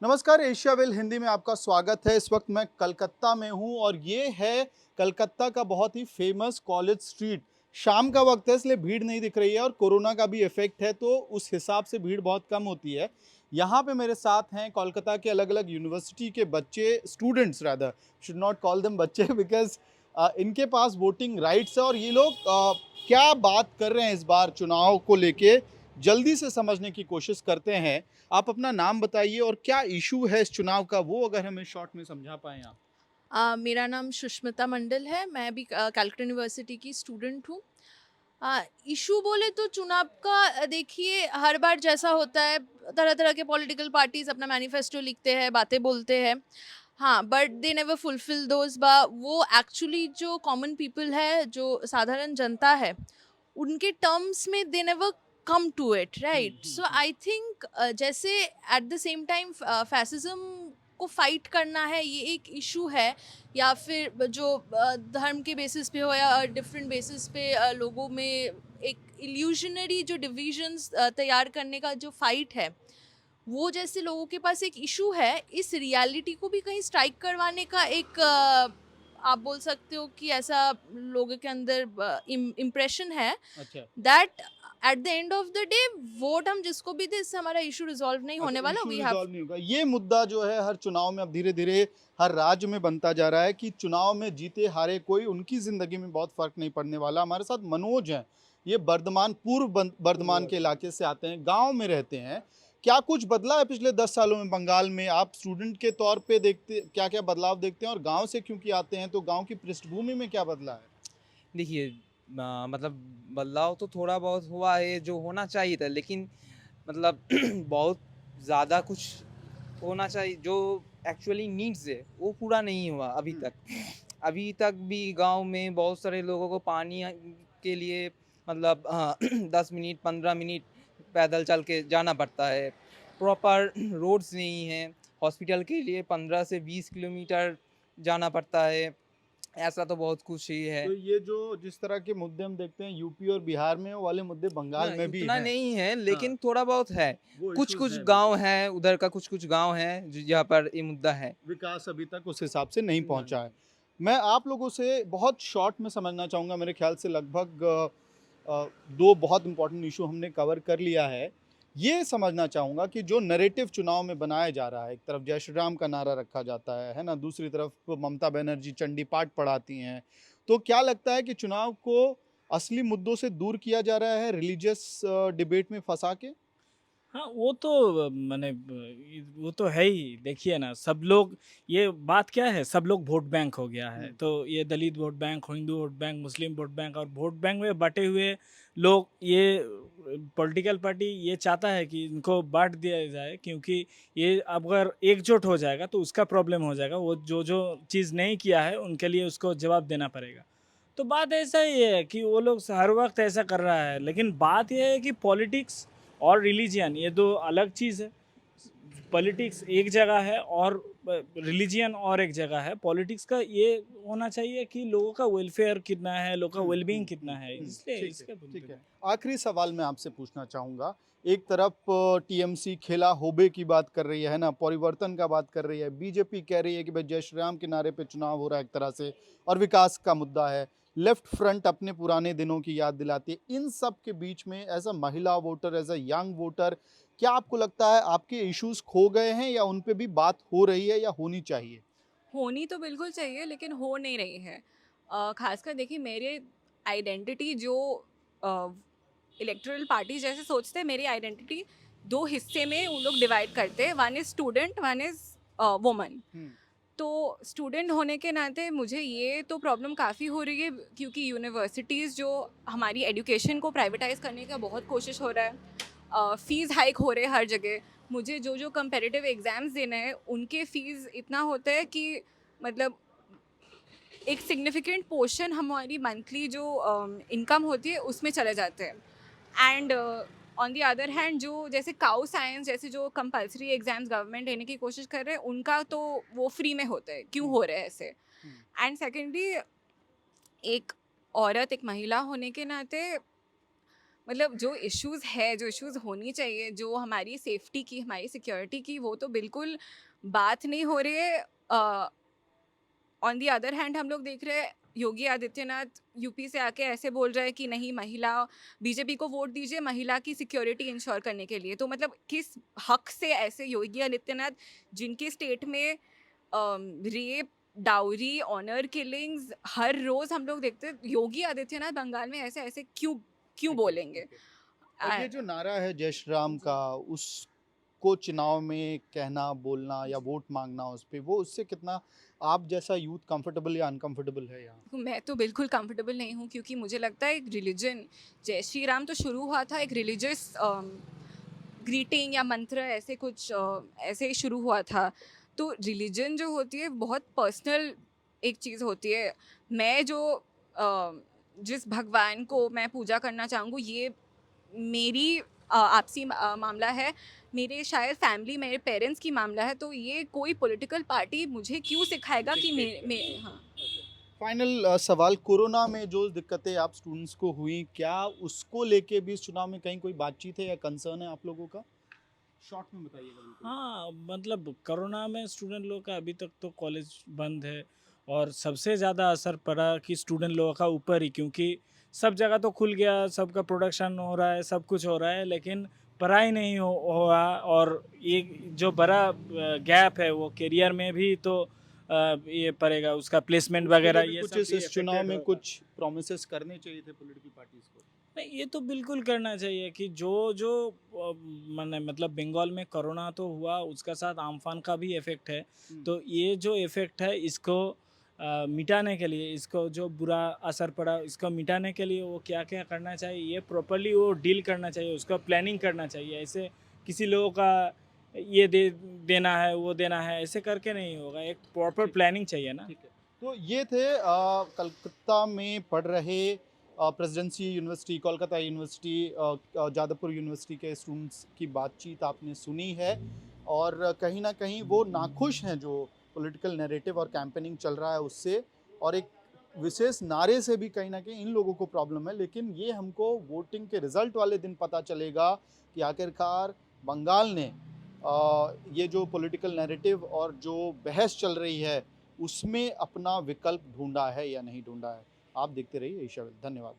नमस्कार, एशियाविल हिंदी में आपका स्वागत है। इस वक्त मैं कलकत्ता में हूँ और ये है कलकत्ता का बहुत ही फेमस कॉलेज स्ट्रीट। शाम का वक्त है इसलिए भीड़ नहीं दिख रही है और कोरोना का भी इफेक्ट है तो उस हिसाब से भीड़ बहुत कम होती है। यहाँ पे मेरे साथ हैं कोलकाता के अलग-अलग यूनिवर्सिटी के बच्चे, students rather, should not call them बच्चे बिकॉज़ इनके पास वोटिंग राइट्स है और ये लोग क्या बात कर रहे हैं इस बार चुनाव को लेके, जल्दी से समझने की कोशिश करते हैं। आप अपना नाम बताइए और क्या इशू है इस चुनाव का, वो अगर हमें शॉर्ट में समझा पाएँ आप? मेरा नाम सुष्मिता मंडल है। मैं भी कैलकटा यूनिवर्सिटी की स्टूडेंट हूँ। इशू बोले तो चुनाव का देखिए हर बार जैसा होता है, तरह-तरह के पॉलिटिकल पार्टीज़ अपना मैनिफेस्टो लिखते हैं, बातें बोलते हैं। हाँ, but they never fulfil those वो एक्चुअली जो कॉमन पीपल है, जो साधारण जनता है, उनके टर्म्स में they never come to it, hmm, right? Hmm, so hmm. I think जैसे at the same time fascism को फाइट करना है, ये एक इशू है, या फिर जो धर्म के बेसिस पे हो या डिफरेंट बेसिस पे लोगों में एक इल्यूजनरी जो डिविजन्स तैयार करने का जो फाइट है, वो जैसे लोगों के पास एक इशू है, इस रियलिटी को भी कहीं स्ट्राइक करवाने का एक आप बोल सकते हो कि ऐसा लोगों के अंदर इम्प्रेशन है अच्छा, that at the end of the day vote हम जिसको भी दे, इससे हमारा इशू रिजॉल्व नहीं अच्छा होने वाला। इश्यू वी हैव रिज़ॉल्व नहीं होगा। ये मुद्दा जो है हर चुनाव में अब धीरे-धीरे हर राज्य में बनता जा रहा है कि चुनाव में जीते-हारे कोई उनकी ज़िंदगी में बहुत फ़र्क नहीं पड़ने वाला। हमारे साथ मनोज हैं, ये बर्धमान पूर्व बर्धमान के इलाके से आते हैं, गाँव में रहते हैं। क्या कुछ बदला है पिछले 10 सालों में बंगाल में? आप स्टूडेंट के तौर पे देखते क्या-क्या बदलाव देखते हैं और गाँव से क्योंकि आते हैं तो गाँव की पृष्ठभूमि में क्या बदला है? देखिए मतलब बदलाव तो थोड़ा बहुत हुआ है जो होना चाहिए था, लेकिन मतलब बहुत ज़्यादा कुछ होना चाहिए जो एक्चुअली नीड्स है वो पूरा नहीं हुआ अभी हुँ, तक। अभी तक भी गांव में बहुत सारे लोगों को पानी के लिए मतलब 10 मिनट 15 मिनट पैदल चल के जाना पड़ता है। प्रॉपर रोड्स नहीं हैं। हॉस्पिटल के लिए 15 से 20 किलोमीटर जाना पड़ता है। ऐसा तो बहुत कुछ ही है। तो ये जो जिस तरह के मुद्दे हम देखते हैं यूपी और बिहार में, वो वाले मुद्दे बंगाल ना में भी इतना हैं। नहीं है, हाँ, लेकिन थोड़ा बहुत है। वो इश्यूज़ कुछ-कुछ हैं गाँव बिल्कुल। हैं, उधर का कुछ-कुछ गाँव हैं, ज जहाँ पर ये मुद्दा है। विकास अभी तक उस हिसाब से नहीं पहुँचा नहीं। है। मैं आप लोगों से बहुत शॉर्ट में समझना चाहूँगा, मेरे ख़्याल से लगभग 2 बहुत इम्पोर्टेंट इश्यू हमने कवर कर लिया है। ये समझना चाहूँगा कि जो नैरेटिव चुनाव में बनाया जा रहा है, एक तरफ जय श्री राम का नारा रखा जाता है ना? दूसरी तरफ ममता बनर्जी चंडी पाठ पढ़ाती हैं। तो क्या लगता है कि चुनाव को असली मुद्दों से दूर किया जा रहा है रिलीजियस डिबेट में फँसा के? हाँ, वो तो माने वो तो है ही। देखिए ना, सब लोग ये बात क्या है, सब लोग वोट बैंक हो गया है। हुँ, तो ये Dalit vote bank, Hindu vote bank, Muslim vote bank, और वोट बैंक में बँटे हुए लोग, ये पॉलिटिकल पार्टी ये चाहता है कि इनको बाँट दिया जाए, क्योंकि ये अगर एकजुट हो जाएगा तो उसका प्रॉब्लम हो जाएगा। वो जो चीज़ नहीं किया है उनके लिए उसको जवाब देना पड़ेगा। तो बात ऐसा ही है कि वो लोग हर वक़्त ऐसा कर रहा है, लेकिन बात ये है कि पॉलिटिक्स और रिलीजियन ये 2 अलग चीज़ है। पॉलिटिक्स एक जगह है और रिलीजियन और एक जगह है। पॉलिटिक्स का ये होना चाहिए कि लोगों का वेलफेयर कितना है, लोगों का हुँ, वेल-बीइंग हुँ, कितना हुँ, है, हुँ। इसलिए ठीक है, इसके बोलते ठीक है। हैं। आखिरी सवाल मैं आपसे पूछना चाहूँगा। एक तरफ टीएमसी खेला होबे की बात कर रही है ना? परिवर्तन का बात कर रही है। बीजेपी कह रही है कि भाई जय श्री राम के नारे पे चुनाव हो रहा है एक तरह से और विकास का मुद्दा है। लेफ्ट फ्रंट अपने पुराने दिनों की याद दिलाती है। इन सब के बीच में एज़ अ महिला voter, as a young voter, क्या आपको लगता है आपके इश्यूज़ खो गए हैं या उन पे भी बात हो रही है या होनी चाहिए? होनी तो बिल्कुल चाहिए लेकिन हो नहीं रही है। ख़ासकर देखिए मेरे आइडेंटिटी जो इलेक्टोरल पार्टी जैसे सोचते हैं, मेरी आइडेंटिटी 2 हिस्से में उन लोग डिवाइड करते हैं, one is student, one is woman. हुँ, तो स्टूडेंट होने के नाते मुझे ये तो प्रॉब्लम काफ़ी हो रही है, क्योंकि यूनिवर्सिटीज़ जो हमारी एजुकेशन को प्राइवेटाइज़ करने का बहुत कोशिश हो रहा है। फ़ीस हाइक हो रहे हैं हर जगह। मुझे जो कंपैरेटिव एग्ज़ाम्स देने हैं उनके फ़ीस इतना होता है कि मतलब एक सिग्निफिकेंट पोर्शन हमारी मंथली जो इनकम होती है उसमें चले जाते हैं। And on the other hand जो जैसे काउ साइंस जैसे जो कंपलसरी एग्जाम्स गवर्नमेंट लेने की कोशिश कर रहे हैं, उनका तो वो फ्री में होता है, क्यों हुँ, हो रहे हैं ऐसे। हुँ, एंड सेकेंडली, एक औरत, एक महिला होने के नाते मतलब जो इश्यूज़ है, जो इश्यूज़ होनी चाहिए, जो हमारी सेफ्टी की, हमारी सिक्योरिटी की, वो तो बिल्कुल बात नहीं हो रही है। ऑन दी अदर हैंड हम लोग देख रहे हैं योगी आदित्यनाथ यूपी से आके ऐसे बोल रहे हैं कि नहीं, महिला बीजेपी को वोट दीजिए महिला की सिक्योरिटी इंश्योर करने के लिए। तो मतलब किस हक से ऐसे योगी आदित्यनाथ, जिनके स्टेट में रेप, डाउरी, ऑनर किलिंग्स हर रोज हम लोग देखते हैं, योगी आदित्यनाथ बंगाल में ऐसे ऐसे क्यों क्यों बोलेंगे? और ये जो नारा है जय श्री राम का, उसको चुनाव में कहना, बोलना या वोट मांगना उस पे, वो उससे कितना आप जैसा यूथ कंफर्टेबल या अनकंफर्टेबल है यहाँ? मैं तो बिल्कुल कंफर्टेबल नहीं हूँ, क्योंकि मुझे लगता है एक रिलीजन, जय श्री राम तो शुरू हुआ था एक रिलीजियस ग्रीटिंग या मंत्र, ऐसे कुछ ऐसे ही शुरू हुआ था। तो रिलीजन जो होती है बहुत पर्सनल एक चीज़ होती है। मैं जो जिस भगवान को मैं पूजा करना चाहूँगी, ये मेरी आपसी मामला है, मेरे शायद फैमिली, मेरे पेरेंट्स की मामला है। तो ये कोई पॉलिटिकल पार्टी मुझे क्यों सिखाएगा कि हाँ। फाइनल सवाल, कोरोना में जो दिक्कतें आप स्टूडेंट्स को हुई, क्या उसको लेके भी इस चुनाव में कहीं कोई बातचीत है या कंसर्न है आप लोगों का? शॉर्ट में बताइएगा बिल्कुल। हाँ, मतलब कोरोना में स्टूडेंट लोगों का अभी तक तो कॉलेज बंद है, और सबसे ज़्यादा असर पड़ा कि स्टूडेंट लोगों का ऊपर ही, क्योंकि सब जगह तो खुल गया, सबका प्रोडक्शन हो रहा है, सब कुछ हो रहा है, लेकिन पढ़ाई नहीं हो रहा। और एक जो बड़ा गैप है वो करियर में भी तो ये पड़ेगा, उसका प्लेसमेंट उसके लिए वगैरह भी ये कुछ सब भी इस चुनाव affected में होगा। कुछ प्रोमिसेस करने चाहिए थे पॉलिटिकल पार्टीज को। नहीं, ये तो बिल्कुल करना चाहिए कि जो जो मैंने मतलब बंगाल में कोरोना तो हुआ, उसका साथ आम्फान का भी इफेक्ट है। तो ये जो इफेक्ट है इसको मिटाने के लिए, इसको जो बुरा असर पड़ा इसको मिटाने के लिए वो क्या क्या करना चाहिए, ये प्रॉपरली वो डील करना चाहिए, उसका प्लानिंग करना चाहिए। ऐसे किसी लोगों का ये देना है, वो देना है, ऐसे करके नहीं होगा, एक प्रॉपर ठीक। प्लानिंग चाहिए ना। ठीक है, तो ये थे कलकत्ता में पढ़ रहे presidency university, Kolkata university, Jadavpur university के स्टूडेंट्स की बातचीत आपने सुनी है। और कहीं ना कहीं वो नाखुश हैं जो पॉलिटिकल नैरेटिव और कैंपेनिंग चल रहा है उससे, और एक विशेष नारे से भी कहीं ना कहीं इन लोगों को प्रॉब्लम है। लेकिन ये हमको वोटिंग के रिजल्ट वाले दिन पता चलेगा कि आखिरकार बंगाल ने ये जो पॉलिटिकल नैरेटिव और जो बहस चल रही है उसमें अपना विकल्प ढूंढा है या नहीं ढूंढा है। आप देखते रहिए एशिया विद। धन्यवाद।